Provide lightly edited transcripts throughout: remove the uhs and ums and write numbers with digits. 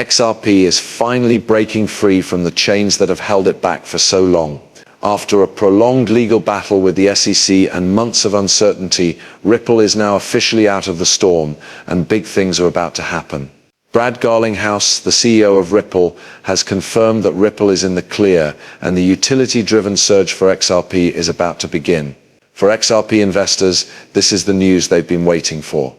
XRP is finally breaking free from the chains that have held it back for so long. After a prolonged legal battle with the SEC and months of uncertainty, Ripple is now officially out of the storm, and big things are about to happen. Brad Garlinghouse, the CEO of Ripple, has confirmed that Ripple is in the clear, and the utility-driven surge for XRP is about to begin. For XRP investors, this is the news they've been waiting for.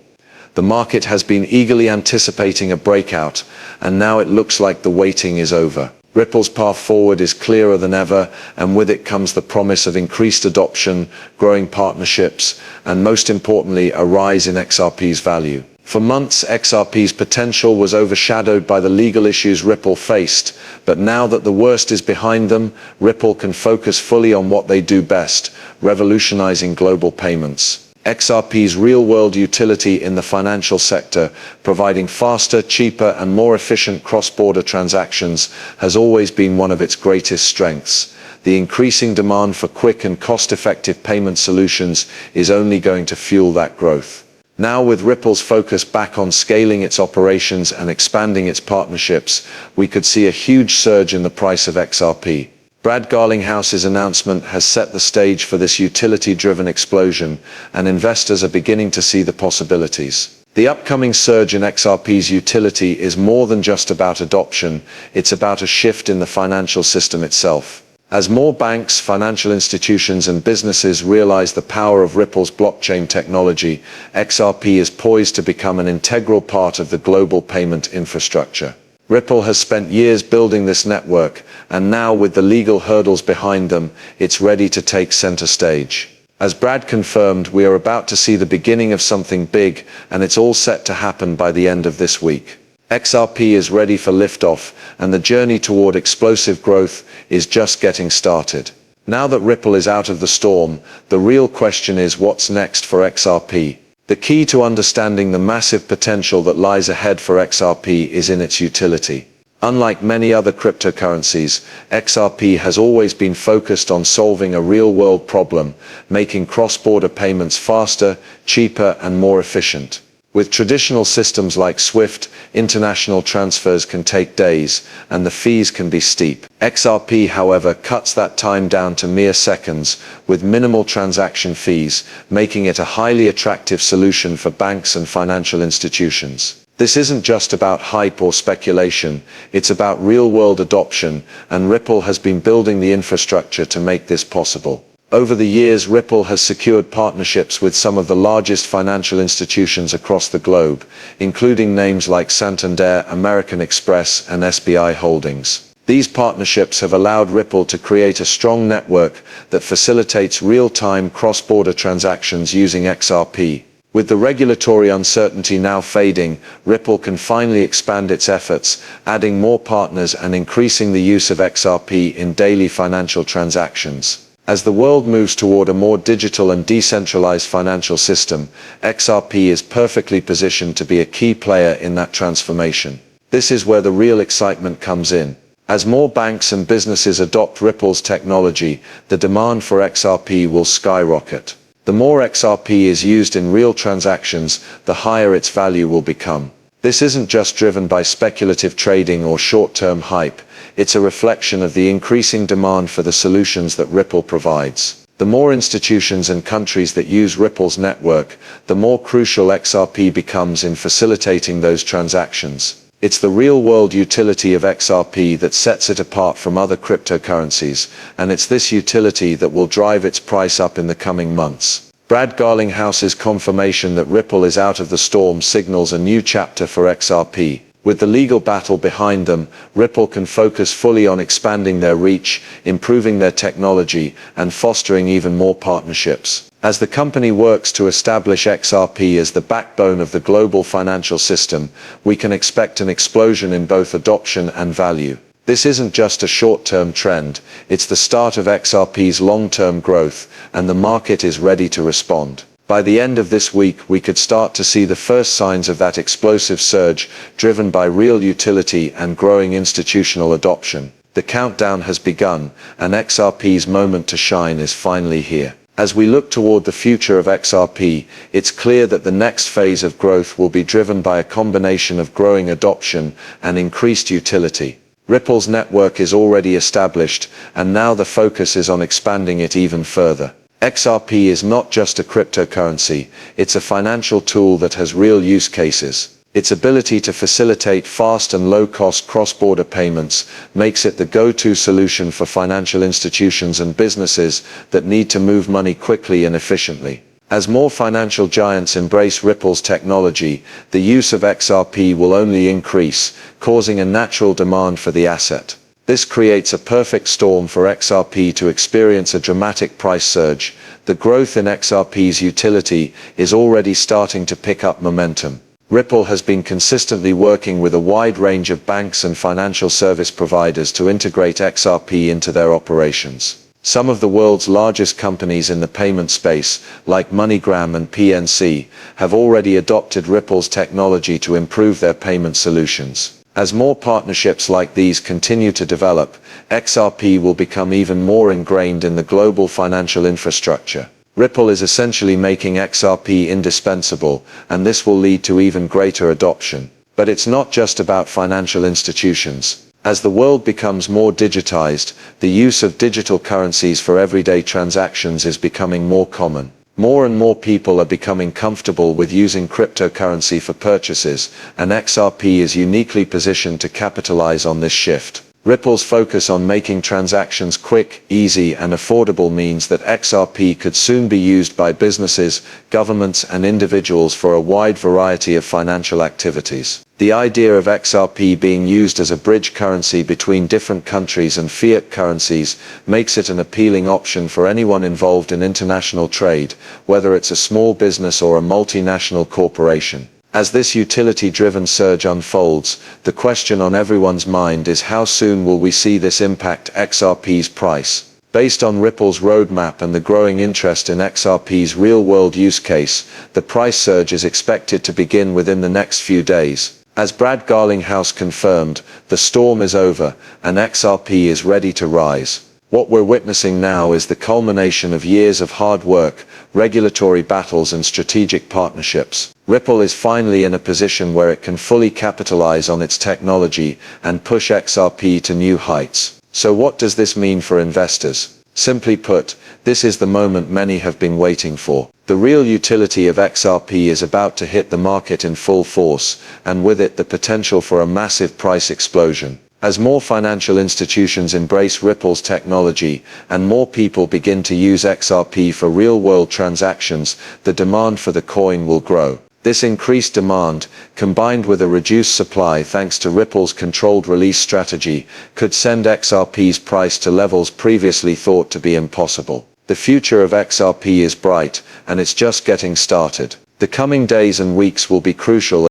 The market has been eagerly anticipating a breakout, and now it looks like the waiting is over. Ripple's path forward is clearer than ever, and with it comes the promise of increased adoption, growing partnerships, and most importantly, a rise in XRP's value. For months, XRP's potential was overshadowed by the legal issues Ripple faced, but now that the worst is behind them, Ripple can focus fully on what they do best, revolutionizing global payments. XRP's real-world utility in the financial sector, providing faster, cheaper, and more efficient cross-border transactions, has always been one of its greatest strengths. The increasing demand for quick and cost-effective payment solutions is only going to fuel that growth. Now, with Ripple's focus back on scaling its operations and expanding its partnerships, we could see a huge surge in the price of XRP. Brad Garlinghouse's announcement has set the stage for this utility-driven explosion, and investors are beginning to see the possibilities. The upcoming surge in XRP's utility is more than just about adoption, it's about a shift in the financial system itself. As more banks, financial institutions, and businesses realize the power of Ripple's blockchain technology, XRP is poised to become an integral part of the global payment infrastructure. Ripple has spent years building this network, and now with the legal hurdles behind them, it's ready to take center stage. As Brad confirmed, we are about to see the beginning of something big, and it's all set to happen by the end of this week. XRP is ready for liftoff, and the journey toward explosive growth is just getting started. Now that Ripple is out of the storm, the real question is what's next for XRP? The key to understanding the massive potential that lies ahead for XRP is in its utility. Unlike many other cryptocurrencies, XRP has always been focused on solving a real-world problem, making cross-border payments faster, cheaper, and more efficient. With traditional systems like SWIFT, international transfers can take days, and the fees can be steep. XRP, however, cuts that time down to mere seconds, with minimal transaction fees, making it a highly attractive solution for banks and financial institutions. This isn't just about hype or speculation, it's about real-world adoption, and Ripple has been building the infrastructure to make this possible. Over the years, Ripple has secured partnerships with some of the largest financial institutions across the globe, including names like Santander, American Express, and SBI Holdings. These partnerships have allowed Ripple to create a strong network that facilitates real-time cross-border transactions using XRP. With the regulatory uncertainty now fading, Ripple can finally expand its efforts, adding more partners and increasing the use of XRP in daily financial transactions. As the world moves toward a more digital and decentralized financial system, XRP is perfectly positioned to be a key player in that transformation. This is where the real excitement comes in. As more banks and businesses adopt Ripple's technology, the demand for XRP will skyrocket. The more XRP is used in real transactions, the higher its value will become. This isn't just driven by speculative trading or short-term hype, it's a reflection of the increasing demand for the solutions that Ripple provides. The more institutions and countries that use Ripple's network, the more crucial XRP becomes in facilitating those transactions. It's the real-world utility of XRP that sets it apart from other cryptocurrencies, and it's this utility that will drive its price up in the coming months. Brad Garlinghouse's confirmation that Ripple is out of the storm signals a new chapter for XRP. With the legal battle behind them, Ripple can focus fully on expanding their reach, improving their technology, and fostering even more partnerships. As the company works to establish XRP as the backbone of the global financial system, we can expect an explosion in both adoption and value. This isn't just a short-term trend, it's the start of XRP's long-term growth, and the market is ready to respond. By the end of this week, we could start to see the first signs of that explosive surge, driven by real utility and growing institutional adoption. The countdown has begun, and XRP's moment to shine is finally here. As we look toward the future of XRP, it's clear that the next phase of growth will be driven by a combination of growing adoption and increased utility. Ripple's network is already established, and now the focus is on expanding it even further. XRP is not just a cryptocurrency, it's a financial tool that has real use cases. Its ability to facilitate fast and low-cost cross-border payments makes it the go-to solution for financial institutions and businesses that need to move money quickly and efficiently. As more financial giants embrace Ripple's technology, the use of XRP will only increase, causing a natural demand for the asset. This creates a perfect storm for XRP to experience a dramatic price surge. The growth in XRP's utility is already starting to pick up momentum. Ripple has been consistently working with a wide range of banks and financial service providers to integrate XRP into their operations. Some of the world's largest companies in the payment space, like MoneyGram and PNC, have already adopted Ripple's technology to improve their payment solutions. As more partnerships like these continue to develop, XRP will become even more ingrained in the global financial infrastructure. Ripple is essentially making XRP indispensable, and this will lead to even greater adoption. But it's not just about financial institutions. As the world becomes more digitized, the use of digital currencies for everyday transactions is becoming more common. More and more people are becoming comfortable with using cryptocurrency for purchases, and XRP is uniquely positioned to capitalize on this shift. Ripple's focus on making transactions quick, easy, and affordable means that XRP could soon be used by businesses, governments, and individuals for a wide variety of financial activities. The idea of XRP being used as a bridge currency between different countries and fiat currencies makes it an appealing option for anyone involved in international trade, whether it's a small business or a multinational corporation. As this utility-driven surge unfolds, the question on everyone's mind is how soon will we see this impact XRP's price? Based on Ripple's roadmap and the growing interest in XRP's real-world use case, the price surge is expected to begin within the next few days. As Brad Garlinghouse confirmed, the storm is over, and XRP is ready to rise. What we're witnessing now is the culmination of years of hard work, regulatory battles, and strategic partnerships. Ripple is finally in a position where it can fully capitalize on its technology and push XRP to new heights. So what does this mean for investors? Simply put, this is the moment many have been waiting for. The real utility of XRP is about to hit the market in full force, and with it the potential for a massive price explosion. As more financial institutions embrace Ripple's technology and more people begin to use XRP for real-world transactions, the demand for the coin will grow. This increased demand, combined with a reduced supply thanks to Ripple's controlled release strategy, could send XRP's price to levels previously thought to be impossible. The future of XRP is bright, and it's just getting started. The coming days and weeks will be crucial